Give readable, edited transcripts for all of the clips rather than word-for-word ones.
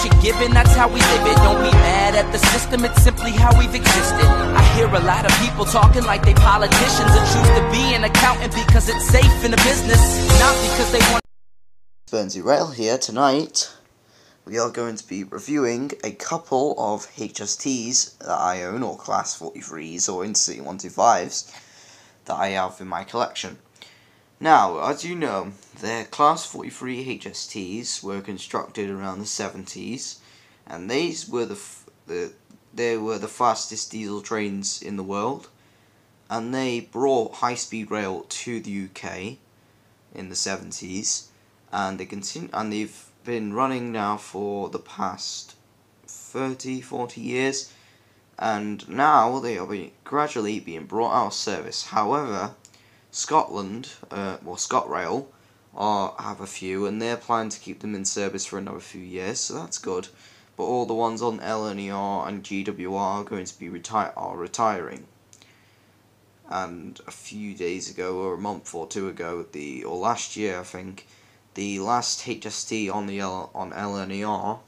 what you're given, that's how we live it. Don't be mad at the system, it's simply how we've existed. I hear a lot of people talking like they politicians and choose to be an accountant because it's safe in the business, not because they want. Burnsy Rail here. Tonight we are going to be reviewing a couple of HSTs that I own, or Class 43s or Intercity 125s that I have in my collection. Now, as you know, the Class 43 HSTs were constructed around the 70s, and these were they were the fastest diesel trains in the world, and they brought high-speed rail to the UK in the 70s, and they've been running now for the past 30-40 years, and now they are gradually being brought out of service. However, Scotland, ScotRail, have a few, and they're planning to keep them in service for another few years, so that's good. But all the ones on LNER and GWR are going to be retiring. And a few days ago, or a month or two ago, or last year, I think, the last HST on LNER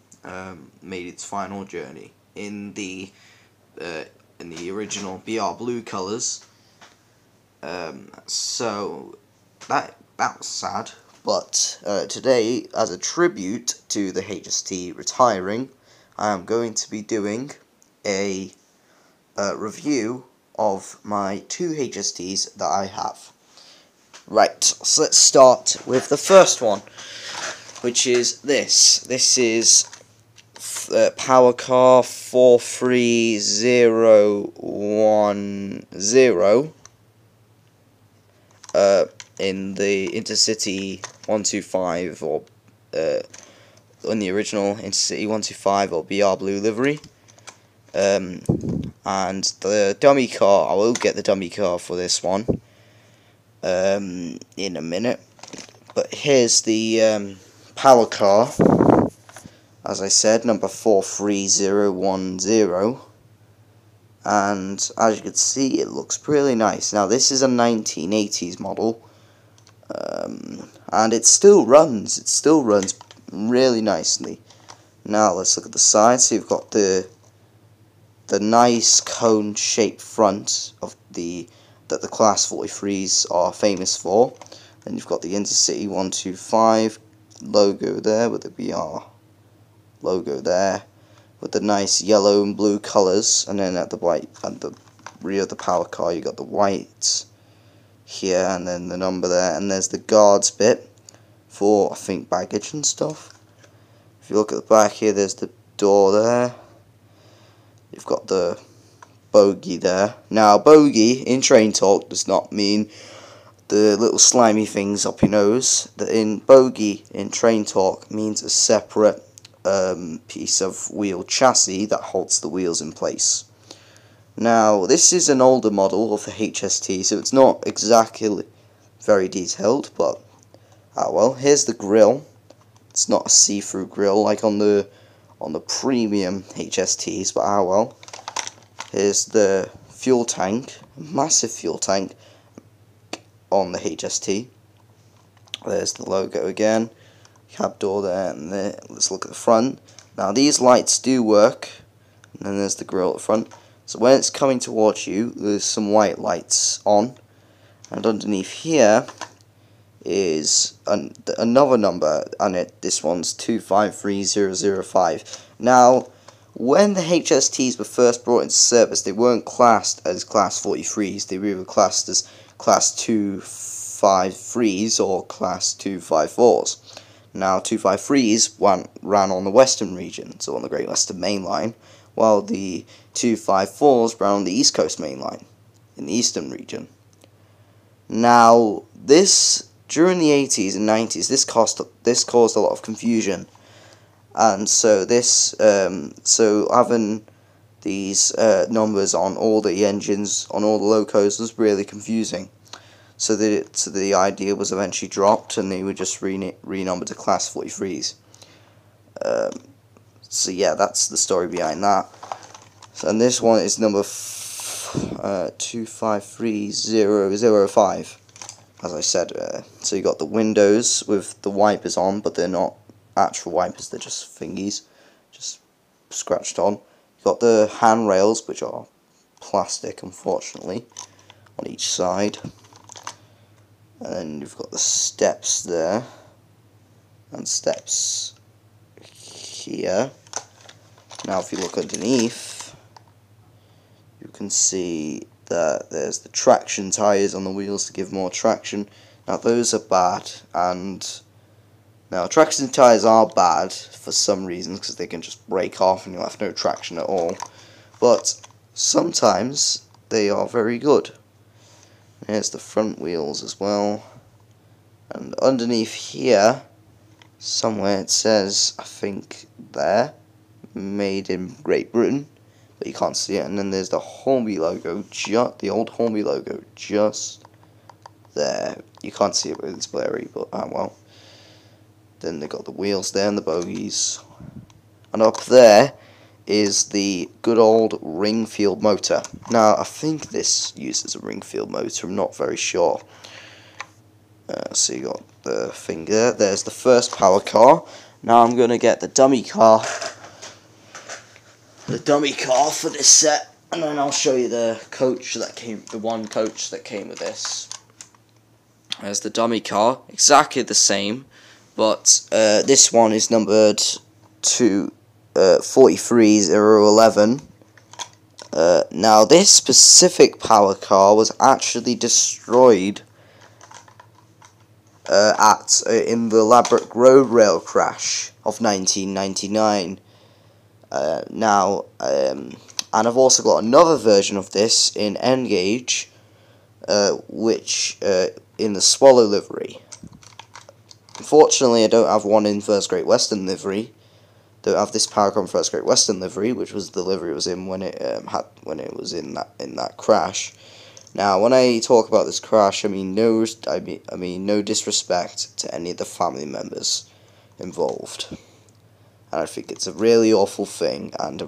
made its final journey in the original BR blue colours. So that was sad. But today, as a tribute to the HST retiring, I am going to be doing a review of my two HSTs that I have. Right, so let's start with the first one, which is this. This is Power Car 43010 in the Intercity 125, or in the original Intercity 125 or BR Blue livery. And the dummy car, I will get the dummy car for this one in a minute. But here's the power car, as I said, number 43010. And as you can see, it looks really nice. Now, this is a 1980s model, and it still runs. It still runs really nicely. Now, let's look at the side. So you've got the nice cone-shaped front of that the Class 43s are famous for. Then you've got the Intercity 125 logo there, with the BR logo there, with the nice yellow and blue colours, and then at the rear of the power car you got the white here, and then the number there, and there's the guards bit for, I think, baggage and stuff. If you look at the back here, there's the door there. You've got the bogey there. Now, bogey in train talk does not mean the little slimy things up your nose. Bogey in train talk means a separate piece of wheel chassis that holds the wheels in place. Now, this is an older model of the HST, so it's not exactly very detailed, but well. Here's the grille. It's not a see-through grille like on the premium HSTs, but well. Here's the fuel tank, massive fuel tank on the HST. There's the logo again. Cab door there, and there. Let's look at the front. Now, these lights do work, and then there's the grille at the front. So when it's coming towards you, there's some white lights on, and underneath here is another number on it. This one's 253005. Now, when the HSTs were first brought into service, they weren't classed as Class 43s. They were either classed as Class 253s or Class 254s. Now, 253s ran on the Western region, so on the Great Western Main Line, while the 254s ran on the East Coast Main Line, in the Eastern region. Now, during the 80s and 90s, this caused a lot of confusion, and so having these numbers on all the engines, on all the locos, was really confusing. So the idea was eventually dropped, and they were just renumbered to Class 43s. So yeah, that's the story behind that. And this one is number 253005, as I said. So you got the windows with the wipers on, but they're not actual wipers, they're just thingies, just scratched on. You've got the handrails, which are plastic, unfortunately, on each side. And then you've got the steps there, and steps here. Now if you look underneath, you can see that there's the traction tyres on the wheels to give more traction. Now those are bad, and now traction tyres are bad for some reasons because they can just break off and you'll have no traction at all, but sometimes they are very good. Here's the front wheels as well, and underneath here somewhere it says, I think there, made in Great Britain, but you can't see it. And then there's the Hornby logo, the old Hornby logo, just there. You can't see it because it's blurry, but well. Then they got the wheels there and the bogies, and up there is the good old Ringfield motor. Now I think this uses a Ringfield motor, I'm not very sure. So you got the thing there. There's the first power car. Now I'm gonna get the dummy car for this set, and then I'll show you the coach that came, the one coach that came with this. There's the dummy car, exactly the same, but this one is numbered to 43011. Now this specific power car was actually destroyed in the Ladbroke Road rail crash of 1999. And I've also got another version of this in N-Gauge, which in the Swallow livery. Unfortunately, I don't have one in First Great Western livery. Don't have this power car in First Great Western livery, which was the livery it was in when it was in that crash. Now, when I talk about this crash, I mean no disrespect to any of the family members involved. And I think it's a really awful thing, and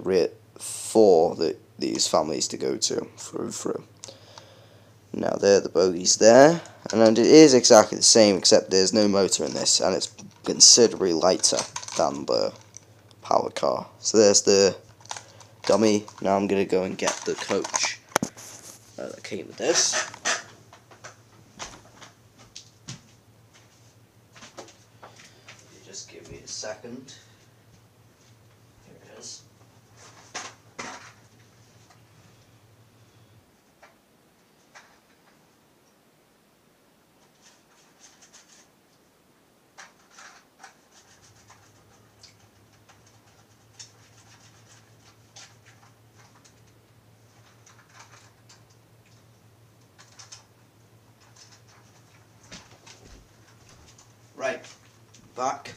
for these families to go to through. Now there are the bogies there, and it is exactly the same except there's no motor in this, and it's considerably lighter than the power car. So there's the dummy. Now I'm going to go and get the coach that came with this. You just give me a second. Here it is. Right, back.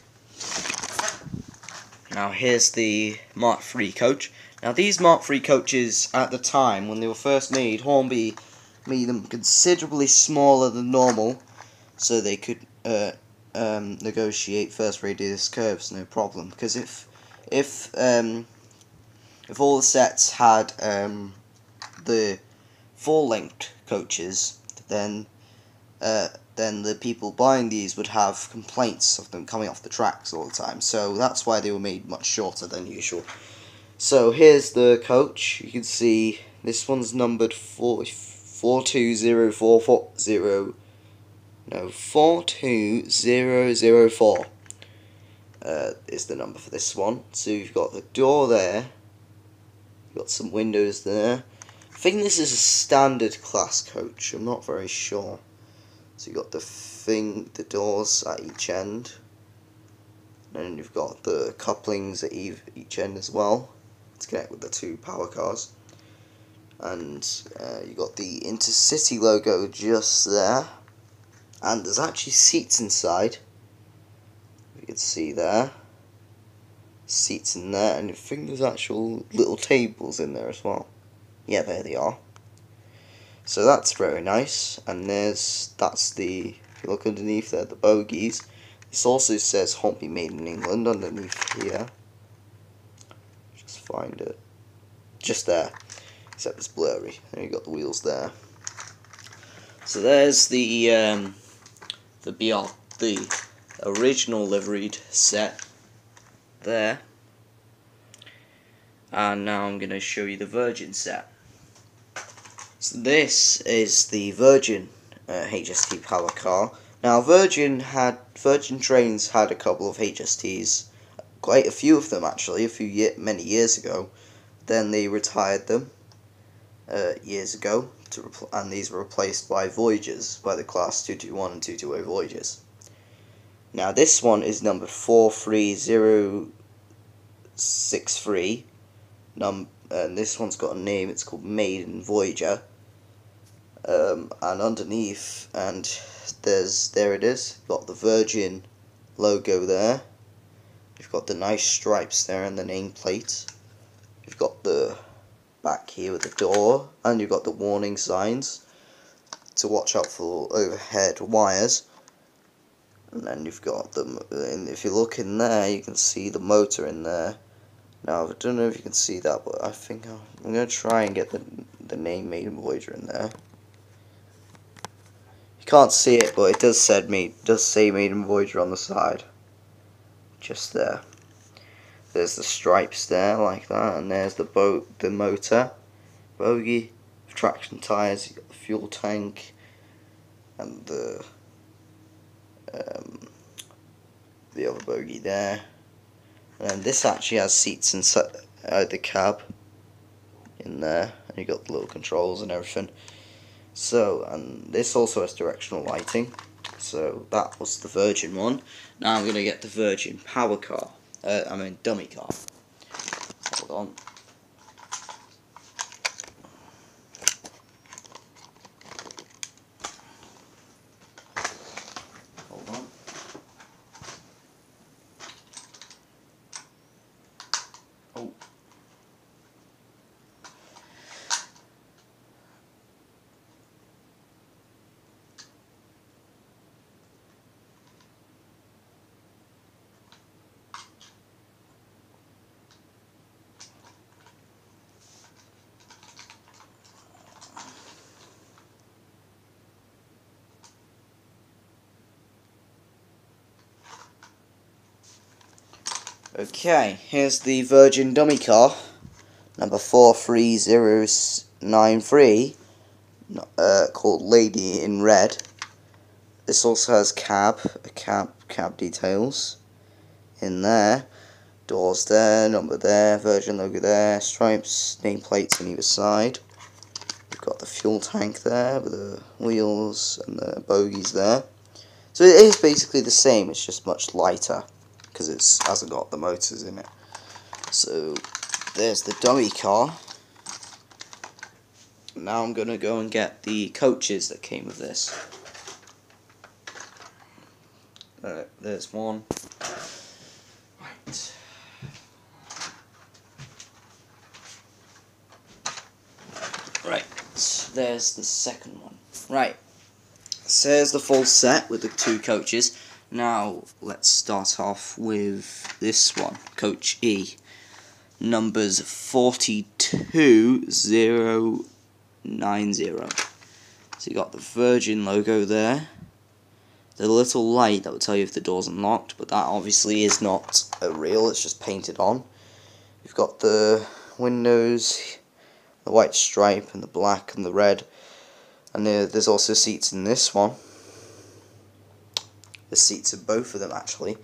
Now here's the Mark III coach. Now these Mark III coaches at the time when they were first made, Hornby made them considerably smaller than normal, so they could negotiate first radius curves no problem. Because if all the sets had the full length coaches, then the people buying these would have complaints of them coming off the tracks all the time. So that's why they were made much shorter than usual. So here's the coach. You can see this one's numbered 42004. No, 42004 is the number for this one. So you've got the door there. You've got some windows there. I think this is a standard class coach. I'm not very sure. So you got the doors at each end, and then you've got the couplings at each end as well to connect with the two power cars, and you got the Intercity logo just there, and there's actually seats inside. You can see there, seats in there, and I think there's actual little tables in there as well. Yeah, there they are. So that's very nice, and if you look underneath there, the bogies. This also says Hornby made in England underneath here. Just find it. Just there. Except it's blurry. Then you got the wheels there. So there's the original liveried set there. And now I'm going to show you the Virgin set. So this is the Virgin HST power car. Now Virgin Trains had a couple of HSTs, quite a few of them actually, many years ago. Then they retired them years ago, and these were replaced by Voyagers, by the class 221 and 220 Voyagers. Now this one is number 43063, and this one's got a name. It's called Maiden Voyager. And underneath, and there it is. You've got the Virgin logo there. You've got the nice stripes there and the nameplate. You've got the back here with the door, and you've got the warning signs to watch out for overhead wires. And then you've got them. And if you look in there, you can see the motor in there. Now I don't know if you can see that, but I think I'm gonna try and get the name Maiden Voyager in there. You can't see it, but it does say Maiden Voyager on the side. Just there. There's the stripes there, like that, and there's the motor, bogie, traction tyres. You got the fuel tank, and the other bogie there. And this actually has seats inside the cab in there, and you got the little controls and everything. So, and this also has directional lighting. So that was the Virgin one. Now I'm gonna get the Virgin power car. Dummy car. Hold on. Hold on. Oh. Okay, here's the Virgin dummy car, number 43093, called Lady in Red. This also has cab details in there, doors there, number there, Virgin logo there, stripes, nameplates on either side. We've got the fuel tank there with the wheels and the bogies there. So it is basically the same, it's just much lighter, because it hasn't got the motors in it. So there's the dummy car. Now I'm going to go and get the coaches that came with this. There's one. Right. Right, there's the second one. Right, so there's the full set with the two coaches. Now, let's start off with this one, Coach E, numbers 42090. So you got the Virgin logo there, the little light that will tell you if the door's unlocked, but that obviously is not real, it's just painted on. You've got the windows, the white stripe and the black and the red, and there's also seats in this one. The seats of both of them actually,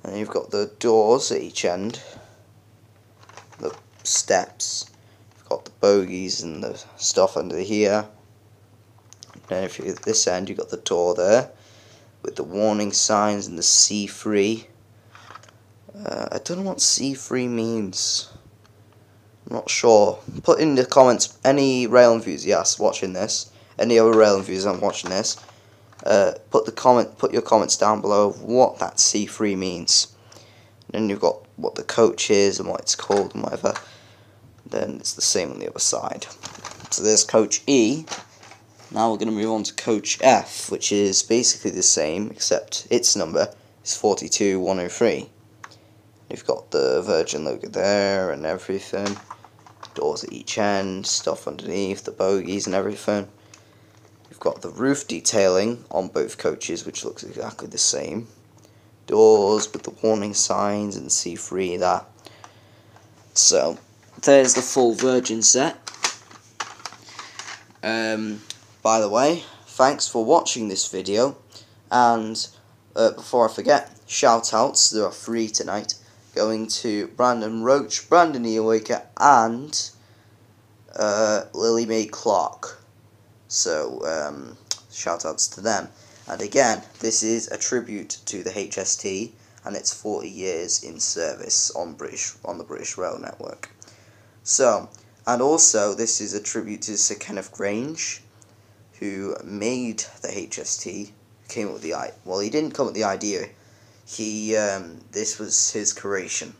and then you've got the doors at each end, the steps, you've got the bogies and the stuff under here, and then if you're at this end you've got the door there with the warning signs and the C3. I don't know what C3 means, I'm not sure. Put in the comments any rail enthusiasts watching this, any other rail enthusiasts watching this. Put your comments down below of what that C3 means. And then you've got what the coach is and what it's called and whatever. Then it's the same on the other side. So there's Coach E. Now we're going to move on to Coach F, which is basically the same, except its number is 42103. You've got the Virgin logo there and everything. Doors at each end, stuff underneath, the bogies and everything. You've got the roof detailing on both coaches, which looks exactly the same. Doors with the warning signs and C3 that. So there's the full Virgin set. By the way, thanks for watching this video, and before I forget, shout outs, there are 3 tonight, going to Brandon Roach, Brandon Earwaker, and Lilly May Clarke. So shout outs to them. And again, this is a tribute to the HST and its 40 years in service on the British Rail Network. So, and also this is a tribute to Sir Kenneth Grange, who made the HST, came up with the idea. Well, he didn't come up with the idea. He this was his creation.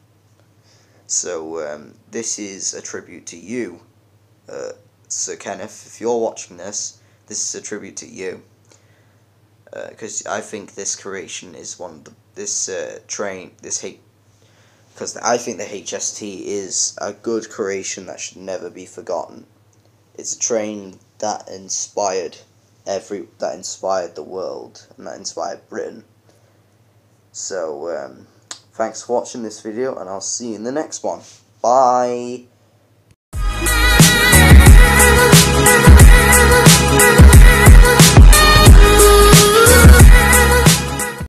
So this is a tribute to you, Sir Kenneth. If you're watching this, this is a tribute to you. Because I think this creation is one of the because I think the HST is a good creation that should never be forgotten. It's a train that inspired the world, and that inspired Britain. So thanks for watching this video, and I'll see you in the next one. Bye.